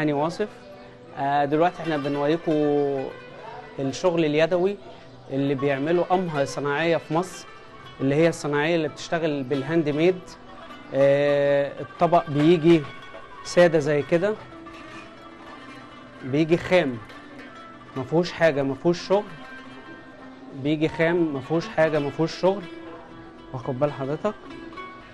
هاني واصف. دلوقتي احنا بنوريكم الشغل اليدوي اللي بيعمله أمهر صناعية في مصر، اللي هي الصناعية اللي بتشتغل بالهاند ميد. الطبق بيجي سادة زي كده، بيجي خام ما فيهوش حاجة، ما فيهوش شغل، بيجي خام ما فيهوش حاجة، ما فيهوش شغل، واخد بال حضرتك؟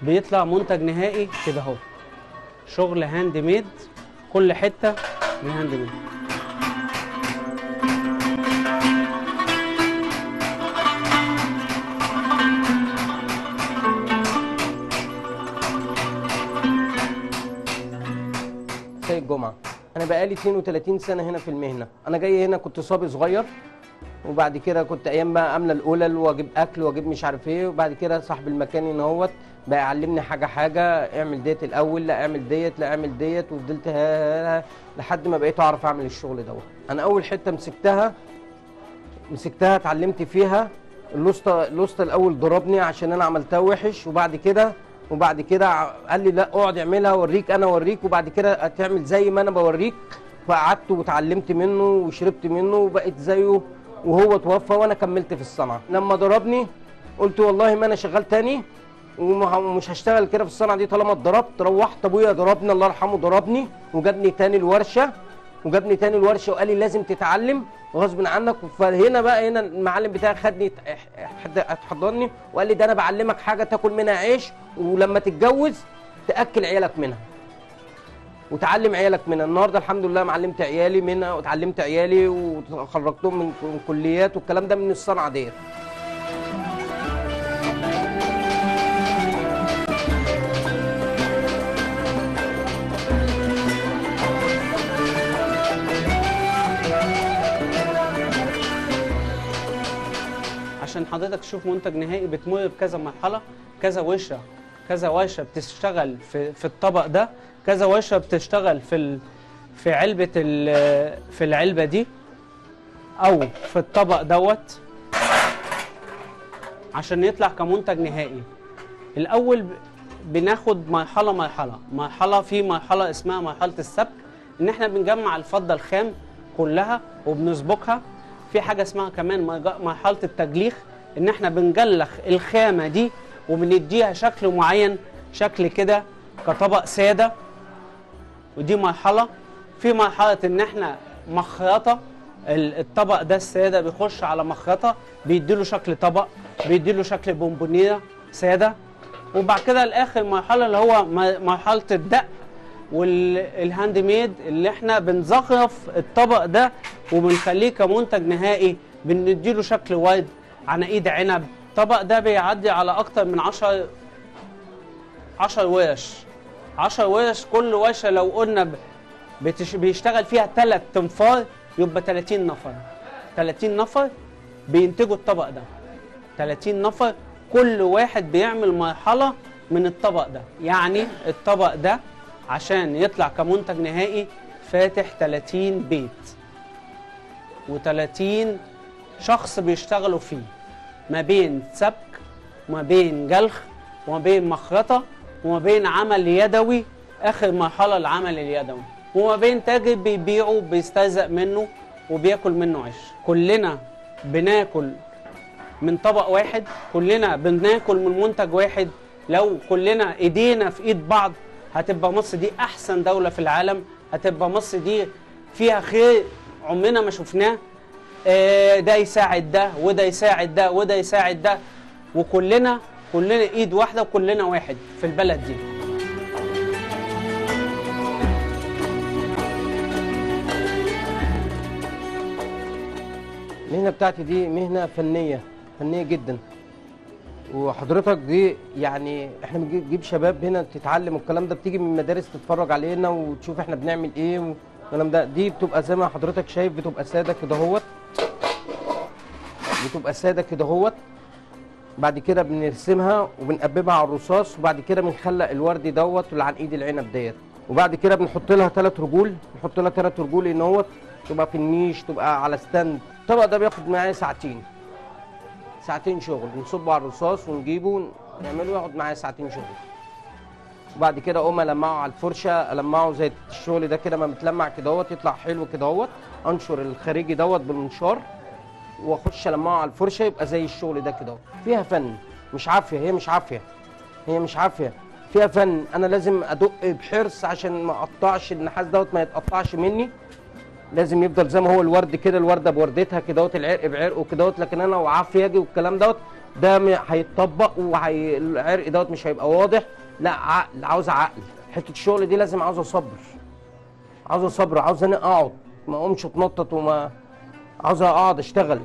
بيطلع منتج نهائي كده اهو، شغل هاند ميد، كل حتة من هاند ميد. سيد جمعة، أنا بقالي 32 سنة هنا في المهنة. أنا جاي هنا كنت صبي صغير، وبعد كده كنت أيام بقى أملى القلل وأجيب أكل وأجيب مش عارف إيه، وبعد كده صاحب المكان هنا هوت بقى يعلمني حاجة اعمل ديت الأول، لا اعمل ديت، لا اعمل ديت، وفضلت لحد ما بقيت أعرف أعمل الشغل دوت. أنا أول حتة مسكتها اتعلمت فيها الوسطى الأول ضربني عشان أنا عملتها وحش، وبعد كده قال لي لا اقعد اعملها اوريك، انا اوريك، وبعد كده هتعمل زي ما انا بوريك. فقعدت واتعلمت منه وشربت منه وبقيت زيه، وهو توفى وانا كملت في الصنعه. لما ضربني قلت والله ما انا شغال تاني ومش هشتغل كده في الصنعه دي طالما اتضربت. روحت ابويا ضربني الله يرحمه، ضربني وجابني تاني الورشه وقال لي لازم تتعلم غصب عنك. فهنا بقى المعلم بتاعي خدني حضني وقال لي ده انا بعلمك حاجه تاكل منها عيش، ولما تتجوز تاكل عيالك منها وتعلم عيالك منها. النهارده الحمد لله معلمت عيالي منها وتعلمت عيالي وخرجتهم من كليات والكلام ده من الصنعه ديت. عشان حضرتك تشوف منتج نهائي بتمر بكذا مرحله، كذا ورشه بتشتغل في الطبق ده، كذا ورشه بتشتغل في العلبه دي او في الطبق دوت عشان يطلع كمنتج نهائي. الاول بناخد مرحله اسمها مرحله السبك، ان احنا بنجمع الفضه الخام كلها وبنسبكها. في حاجه اسمها كمان مرحله التجليخ، ان احنا بنجلخ الخامه دي وبنديها شكل معين، شكل كده كطبق ساده. ودي مرحله. في مرحله ان احنا مخرطه الطبق ده الساده بيخش على مخرطه بيديله شكل طبق، بيديله شكل بونبونيه ساده. وبعد كده الاخر مرحله اللي هو مرحله الدق والهاند ميد، اللي احنا بنزخرف الطبق ده وبنخليه كمنتج نهائي، بنديله شكل ورد، عناقيد عنب. الطبق ده بيعدي على اكتر من 10 ورش. 10 ورش، كل ورشه لو قلنا بيشتغل فيها 3 تنفار يبقى 30 نفر. 30 نفر بينتجوا الطبق ده، 30 نفر كل واحد بيعمل مرحله من الطبق ده. يعني الطبق ده عشان يطلع كمنتج نهائي فاتح 30 بيت و30 شخص بيشتغلوا فيه، ما بين سبك وما بين جلخ وما بين مخرطة وما بين عمل يدوي، آخر مرحلة العمل اليدوي، وما بين تاجر بيبيعه بيسترزق منه وبياكل منه عيش. كلنا بناكل من طبق واحد، كلنا بناكل من منتج واحد. لو كلنا ايدينا في ايد بعض هتبقى مصر دي احسن دولة في العالم، هتبقى مصر دي فيها خير عمرنا ما شفناه. ده يساعد ده وده يساعد ده وده يساعد ده، وكلنا ايد واحدة وكلنا واحد في البلد دي. المهنة بتاعتي دي مهنة فنية جدا، وحضرتك دي يعني احنا بنجيب شباب هنا تتعلم والكلام ده، بتيجي من المدارس تتفرج علينا وتشوف احنا بنعمل ايه والكلام ده. دي بتبقى زي ما حضرتك شايف، بتبقى ساده كده اهوت، بعد كده بنرسمها وبنقببها على الرصاص، وبعد كده بنخلق الورد دوت اللي عن ايد العنب ديت، وبعد كده بنحط لها 3 رجول، ان اهوت تبقى في النيش، تبقى على ستاند. الطبق ده بياخد معايا ساعتين شغل، بنصبه على الرصاص ونجيبه ونعمله، ياخد معايا ساعتين شغل. وبعد كده اقوم المعه على الفرشه، المعه زي الشغل ده كده ما متلمع كده يطلع حلو كده، انشر الخارجي بالمنشار واخش المعه على الفرشه يبقى زي الشغل ده كده. فيها فن مش عافيه، هي مش عافيه، هي مش عافيه، فيها فن. انا لازم ادق بحرص عشان ما اقطعش النحاس ما يتقطعش مني، لازم يفضل زي ما هو الورد كده، الورده بوردتها كده، العرق بعرقه كده. لكن انا لو عافيه اجي والكلام ده هيتطبق العرق مش هيبقى واضح. لا، عقل، عاوز عقل. حته الشغل دي لازم عاوزه صبر، عاوزه صبر، عاوزه انا اقعد ما اقومش اتنطط، وما عاوزه اقعد اشتغل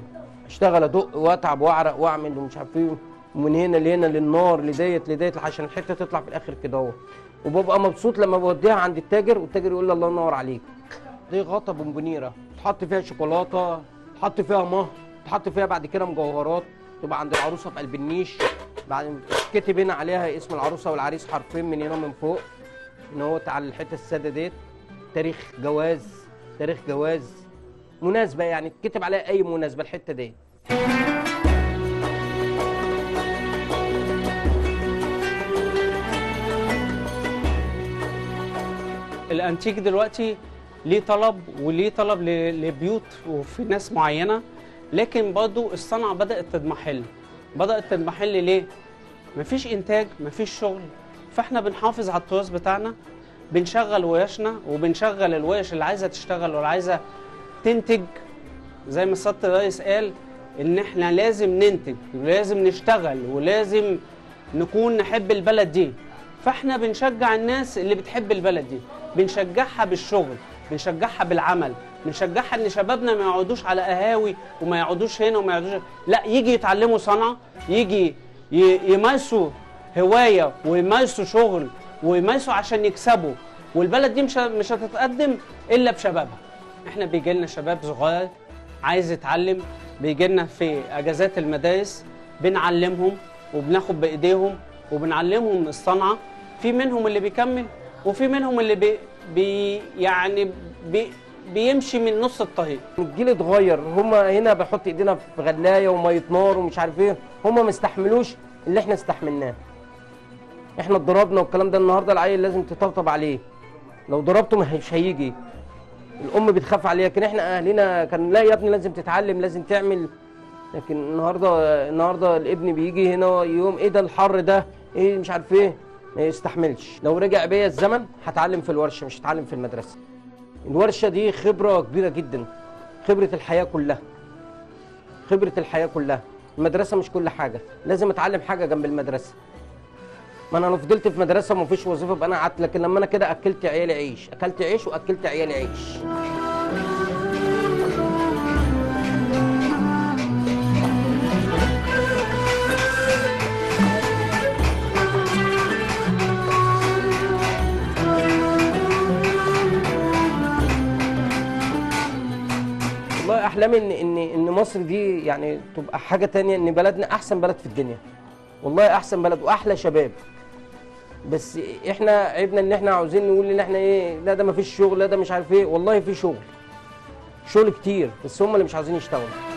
ادق واتعب واعرق واعمل ومش عارف ايه، ومن هنا لهنا للنار لديت عشان الحته تطلع في الاخر كده. وببقى مبسوط لما بوديها عند التاجر والتاجر يقول لي الله ينور عليك. دي غطا بونبونيره تحط فيها شوكولاته، تحط فيها مهر، تحط فيها بعد كده مجوهرات، تبقى عند العروسه في قلب النيش. بعد كتب هنا عليها اسم العروسه والعريس حرفين من هنا من فوق، ان هو على الحته الساده ديت تاريخ جواز مناسبه، يعني كتب عليها اي مناسبه الحته دي. الانتيك دلوقتي ليه طلب وليه طلب لبيوت وفي ناس معينه، لكن برضه الصنعه بدات تضمحل ليه؟ مفيش انتاج، مفيش شغل، فاحنا بنحافظ على التراث بتاعنا، بنشغل ورشنا وبنشغل الورش اللي عايزه تشتغل واللي عايزه تنتج. زي ما سياده الرئيس قال ان احنا لازم ننتج ولازم نشتغل ولازم نكون نحب البلد دي، فاحنا بنشجع الناس اللي بتحب البلد دي، بنشجعها بالشغل، بنشجعها بالعمل، بنشجعها ان شبابنا ما يقعدوش على قهاوي وما يقعدوش هنا وما يقعدوش، لا، يجي يتعلموا صنعه، يجي يمارسوا هوايه ويمارسوا شغل ويمارسوا عشان يكسبوا. والبلد دي مش هتتقدم الا بشبابها. احنا بيجي لنا شباب صغير عايز يتعلم، بيجي لنا في اجازات المدارس بنعلمهم وبناخد بايديهم وبنعلمهم الصنعه. في منهم اللي بيكمل وفي منهم اللي بيمشي من نص الطريق. الجيل اتغير، هم هنا بيحط ايدينا في غلايه وميه نار ومش عارف ايه، هم ما استحملوش اللي احنا استحملناه. احنا اتضربنا والكلام ده، النهارده العيل لازم تطبطب عليه، لو ضربته مش هيجي، الام بتخاف عليه. لكن احنا اهلنا كان لا يا ابني لازم تتعلم لازم تعمل. لكن النهارده الابن بيجي هنا يوم ايه ده الحر ده ايه مش عارف ايه، ما يستحملش. لو رجع بيا الزمن هتعلم في الورشه مش هتعلم في المدرسه. الورشه دي خبره كبيره جدا، خبره الحياه كلها، المدرسه مش كل حاجه، لازم اتعلم حاجه جنب المدرسه. ما انا لو فضلت في مدرسه وما فيش وظيفه يبقى انا قعدت، لكن لما انا كده اكلت عيالي عيش، اكلت عيش واكلت عيالي عيش. والله احلامي ان مصر دي يعني تبقى حاجه تانية، ان بلدنا احسن بلد في الدنيا، والله احسن بلد واحلى شباب. بس احنا عيبنا ان احنا عاوزين نقول ان احنا ايه، لا ده ما فيش شغل، لا ده مش عارف ايه. والله في شغل كتير، بس هم اللي مش عاوزين يشتغلوا.